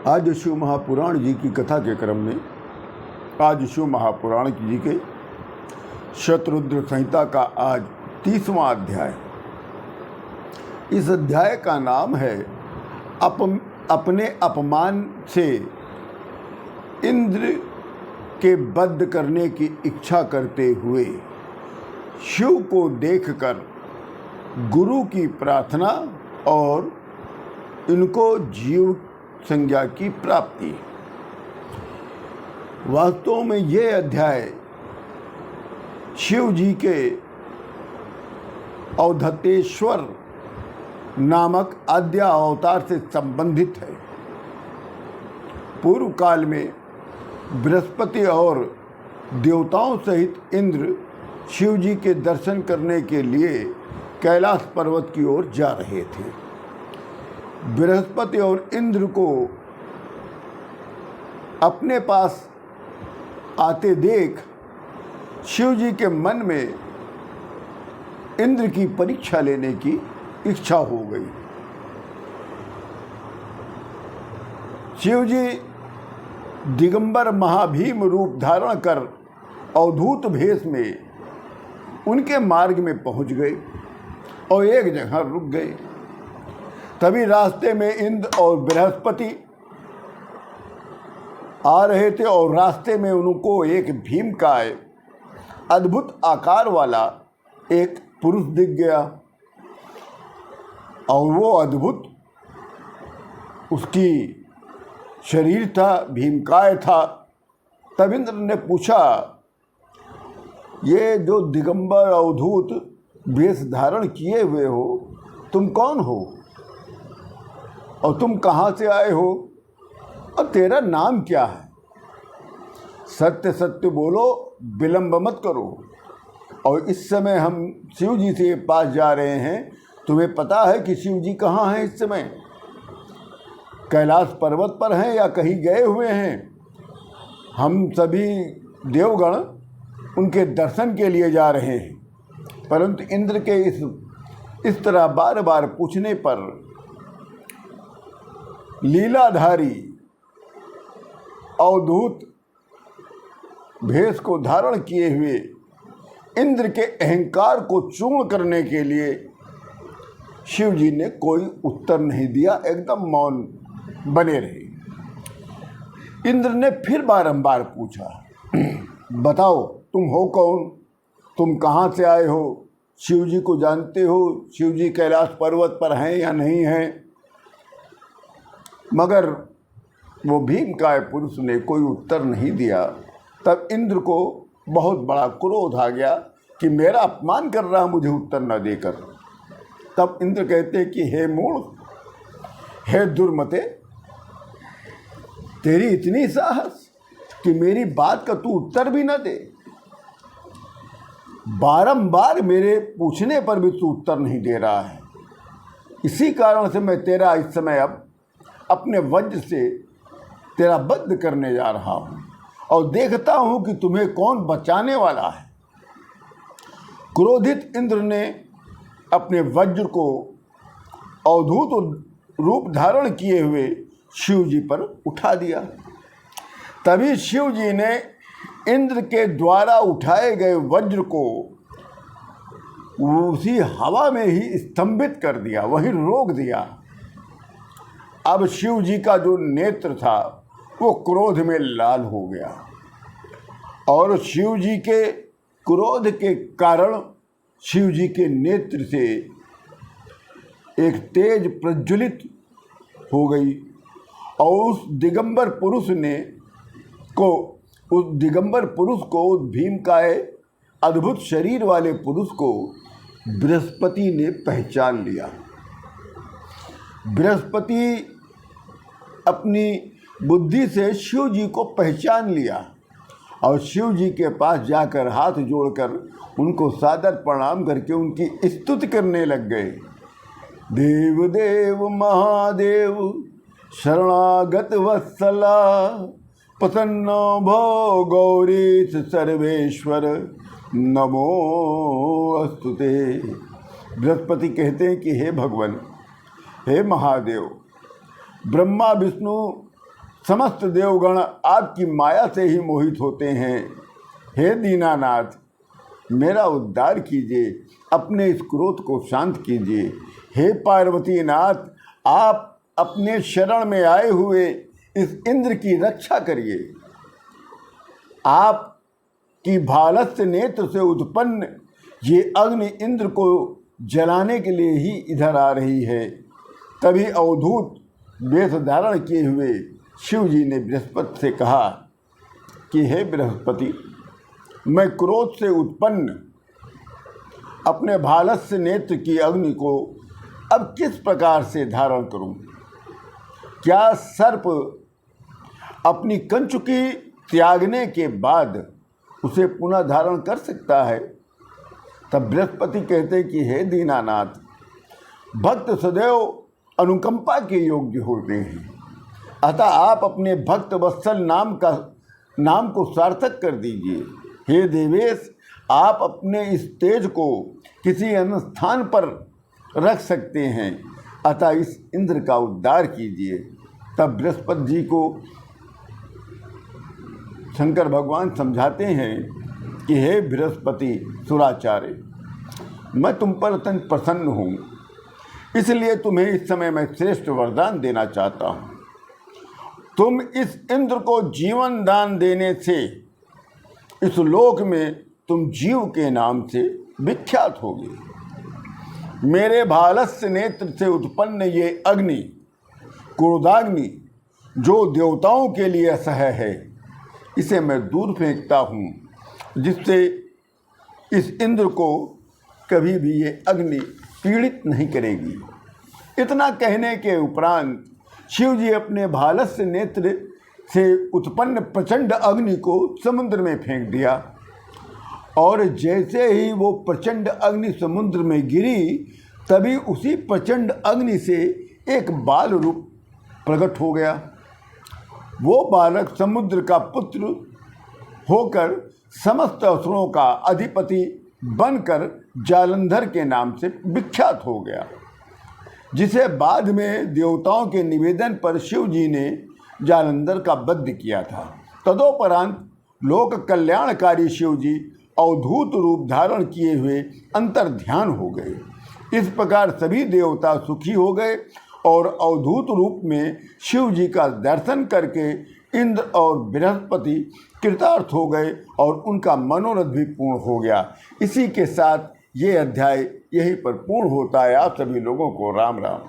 आज शिव महापुराण जी की कथा के क्रम में आज शिव महापुराण जी के शतरुद्र संहिता का आज 30वां अध्याय। इस अध्याय का नाम है अपने अपमान से इंद्र के वध करने की इच्छा करते हुए शिव को देखकर गुरु की प्रार्थना और इनको जीव संज्ञा की प्राप्ति। वास्तव में ये अध्याय शिव जी के अवधतेश्वर नामक आद्य अवतार से संबंधित है। पूर्व काल में बृहस्पति और देवताओं सहित इंद्र शिव जी के दर्शन करने के लिए कैलाश पर्वत की ओर जा रहे थे। बृहस्पति और इंद्र को अपने पास आते देख शिव जी के मन में इंद्र की परीक्षा लेने की इच्छा हो गई। शिव जी दिगंबर महाभीम रूप धारण कर अवधूत भेष में उनके मार्ग में पहुंच गए और एक जगह रुक गए। तभी रास्ते में इंद्र और बृहस्पति आ रहे थे और रास्ते में उनको एक भीमकाय अद्भुत आकार वाला एक पुरुष दिख गया और वो अद्भुत उसकी शरीर था, भीमकाय था। तब इंद्र ने पूछा, ये जो दिगंबर अवधूत वेश धारण किए हुए हो, तुम कौन हो और तुम कहाँ से आए हो और तेरा नाम क्या है? सत्य सत्य बोलो, विलंब मत करो। और इस समय हम शिव जी के पास जा रहे हैं। तुम्हें पता है कि शिव जी कहाँ हैं इस समय? कैलाश पर्वत पर हैं या कहीं गए हुए हैं? हम सभी देवगण उनके दर्शन के लिए जा रहे हैं। परंतु इंद्र के इस तरह बार बार पूछने पर लीलाधारी अवधूत भेष को धारण किए हुए इंद्र के अहंकार को चूर्ण करने के लिए शिव जी ने कोई उत्तर नहीं दिया, एकदम मौन बने रहे। इंद्र ने फिर बारंबार पूछा, बताओ तुम हो कौन, तुम कहाँ से आए हो, शिव जी को जानते हो, शिव जी कैलाश पर्वत पर हैं या नहीं हैं? मगर वो भीमकाय पुरुष ने कोई उत्तर नहीं दिया। तब इंद्र को बहुत बड़ा क्रोध आ गया कि मेरा अपमान कर रहा मुझे उत्तर न देकर। तब इंद्र कहते कि हे मूढ़, हे दुर्मते, तेरी इतनी साहस कि मेरी बात का तू उत्तर भी न दे। बारंबार मेरे पूछने पर भी तू उत्तर नहीं दे रहा है। इसी कारण से मैं तेरा इस समय अब अपने वज्र से तेरा वध करने जा रहा हूँ और देखता हूँ कि तुम्हें कौन बचाने वाला है। क्रोधित इंद्र ने अपने वज्र को अवधूत रूप धारण किए हुए शिव जी पर उठा दिया। तभी शिव जी ने इंद्र के द्वारा उठाए गए वज्र को उसी हवा में ही स्तंभित कर दिया, वहीं रोक दिया। अब शिव जी का जो नेत्र था वो क्रोध में लाल हो गया और शिव जी के क्रोध के कारण शिव जी के नेत्र से एक तेज प्रज्वलित हो गई और उस दिगंबर पुरुष को उस भीमकाय अद्भुत शरीर वाले पुरुष को बृहस्पति ने पहचान लिया। बृहस्पति अपनी बुद्धि से शिव जी को पहचान लिया और शिव जी के पास जाकर हाथ जोड़कर उनको सादर प्रणाम करके उनकी स्तुति करने लग गए। देव देव महादेव शरणागत वत्सला प्रसन्न भो गौरीश सर्वेश्वर नमो अस्तुते। बृहस्पति कहते हैं कि हे भगवान, हे महादेव, ब्रह्मा विष्णु समस्त देवगण आपकी माया से ही मोहित होते हैं। हे दीनानाथ, मेरा उद्धार कीजिए, अपने इस क्रोध को शांत कीजिए। हे पार्वती नाथ, आप अपने शरण में आए हुए इस इंद्र की रक्षा करिए। आप की भालस्य नेत्र से उत्पन्न ये अग्नि इंद्र को जलाने के लिए ही इधर आ रही है। तभी अवधूत वेश धारण किए हुए शिव जी ने बृहस्पति से कहा कि हे बृहस्पति, मैं क्रोध से उत्पन्न अपने भालस्य नेत्र की अग्नि को अब किस प्रकार से धारण करूं? क्या सर्प अपनी कंचुकी त्यागने के बाद उसे पुनः धारण कर सकता है? तब बृहस्पति कहते कि हे दीनानाथ, भक्त सदैव अनुकंपा के योग्य होते हैं, अतः आप अपने भक्त वत्सल नाम को सार्थक कर दीजिए। हे देवेश, आप अपने इस तेज को किसी अन्य स्थान पर रख सकते हैं, अतः इस इंद्र का उद्धार कीजिए। तब बृहस्पति जी को शंकर भगवान समझाते हैं कि हे बृहस्पति सुराचार्य, मैं तुम पर अत्यंत प्रसन्न हूँ, इसलिए तुम्हें इस समय मैं श्रेष्ठ वरदान देना चाहता हूँ। तुम इस इंद्र को जीवन दान देने से इस लोक में तुम जीव के नाम से विख्यात होगे। मेरे भालस्य नेत्र से उत्पन्न ये अग्नि, क्रोधाग्नि, जो देवताओं के लिए असह्य है, इसे मैं दूर फेंकता हूँ, जिससे इस इंद्र को कभी भी ये अग्नि पीड़ित नहीं करेगी। इतना कहने के उपरांत शिव जी अपने भालस्य नेत्र से उत्पन्न प्रचंड अग्नि को समुद्र में फेंक दिया, और जैसे ही वो प्रचंड अग्नि समुद्र में गिरी, तभी उसी प्रचंड अग्नि से एक बाल रूप प्रकट हो गया। वो बालक समुद्र का पुत्र होकर समस्त असुरों का अधिपति बनकर जालंधर के नाम से विख्यात हो गया, जिसे बाद में देवताओं के निवेदन पर शिव जी ने जालंधर का वध किया था। तदोपरांत लोक कल्याणकारी शिव जी अवधूत रूप धारण किए हुए अंतर ध्यान हो गए। इस प्रकार सभी देवता सुखी हो गए और अवधूत रूप में शिव जी का दर्शन करके इंद्र और बृहस्पति कृतार्थ हो गए और उनका मनोरथ भी पूर्ण हो गया। इसी के साथ ये अध्याय यहीं पर पूर्ण होता है। आप सभी लोगों को राम राम।